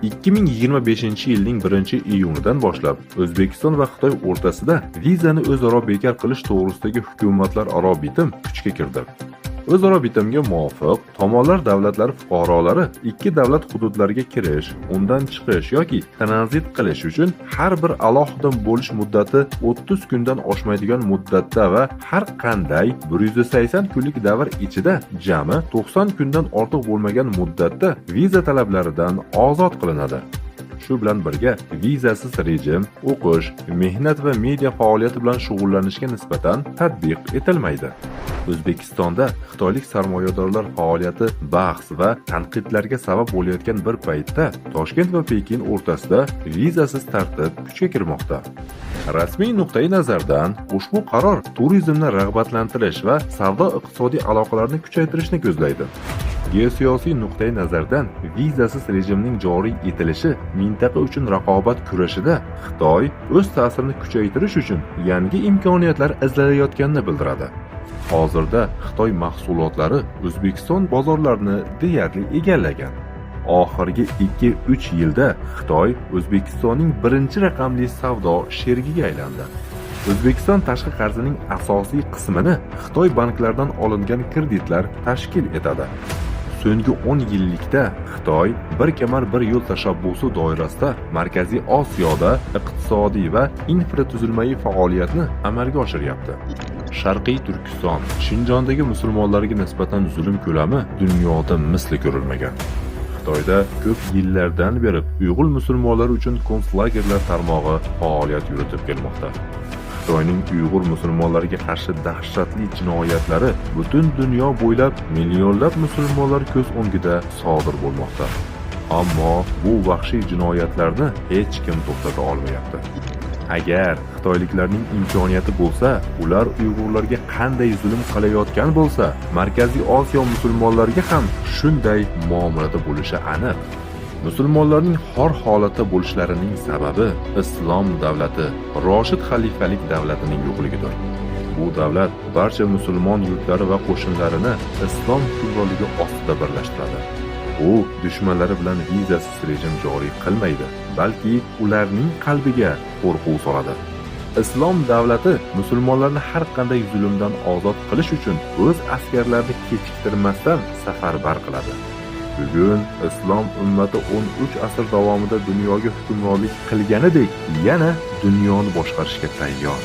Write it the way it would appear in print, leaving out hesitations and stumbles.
2025-yilning 1-iyunidan boshlab O'zbekiston va Xitoy o'rtasida vizani o'zaro bekor qilish to'g'risidagi hukumatlararo bitim kuchga kirdi. O'zaro bitimga muvofiq, tomonlar davlatlari fuqarolari ikki davlat hududlariga kirish, undan chiqish yoki tranzit qilish uchun har bir alohida bo'lish muddati 30 kundan oshmaydigan muddatda va har qanday 180 kunlik davr ichida jami 90 kundan ortiq bo'lmagan muddatda viza talablaridan ozod qilinadi. Shu bilan birga vizasiz rejim o'qish, mehnat va media faoliyati bilan shug'ullanishga nisbatan tatbiq etilmaydi. O'zbekistonda xitoylik sarmoyadorlar faoliyati bahs va tanqidlarga sabab bo'layotgan bir paytda Toshkent va Pekin o'rtasida vizasiz tartib kuchga kirmoqda. Rasmiy nuqtai nazardan ushbu qaror turizmni rag'batlantirish va savdo-iqtisodiy aloqalarni kuchaytirishni ko'zlaydi. Geosiyosiy nuqtai nazardan vizasiz rejimning joriy etilishi mintaqa uchun raqobat kurashida Xitoy o'z ta'sirini kuchaytirish uchun yangi imkoniyatlar izlayotganini bildiradi. Hozirda Xitoy mahsulotlari O'zbekiston bozorlarini deyarli egallagan. Oxirgi 2-3 yilda Xitoy O'zbekistonning birinchi raqamli savdo sherigiga aylandi. O'zbekiston tashqi qarzining asosiy qismini Xitoy banklaridan olingan kreditlar tashkil etadi. So'nggi 10 yillikda Xitoy bir kamar bir yo'l tashabbusi doirasida Markaziy Osiyoda iqtisodiy va infratuzilmaviy faoliyatni amalga oshiryapti. Sharqiy Turkiston, Shinjondagi musulmonlarga nisbatan zulm ko'lami dunyoda misli ko'rilmagan. Xitoyda ko'p yillardan beri Uyg'ur musulmonlari uchun konslagerlar tarmog'i faoliyat yuritib kelmoqda. Xitoyning Uyg'ur musulmonlariga qarshi dahshatli jinoyatlari butun dunyo bo'ylab millionlab musulmonlar ko'z o'ngida sodir bo'lmoqda. Ammo bu vahshiy jinoyatlarni hech kim to'xtata olmayapti. Agar xitoyliklarning imkoniyati bo'lsa, ular Uyg'urlarga qanday zulm qilayotgan bo'lsa, Markaziy Osiyo musulmonlariga ham shunday muomalada bo'lishi aniq. Musulmonlarning xor holatda bo'lishlarining sababi Islom davlati, Roshid xalifalik davlatining yo'qligidir. Bu davlat barcha musulmon yurtlari va qo'shinlarini islom hukmronligi ostida birlashtiradi. U dushmanlari bilan vizasiz rejim joriy qilmaydi, balki ularning qalbiga qo'rquv soladi. Islom davlati musulmonlarni har qanday zulmdan ozod qilish uchun o'z askarlarini kechiktirmasdan safarbar qiladi. Bugun islom ummati 13 asr davomida dunyoga hukmronlik qilganidek yana dunyoni boshqarishga tayyor.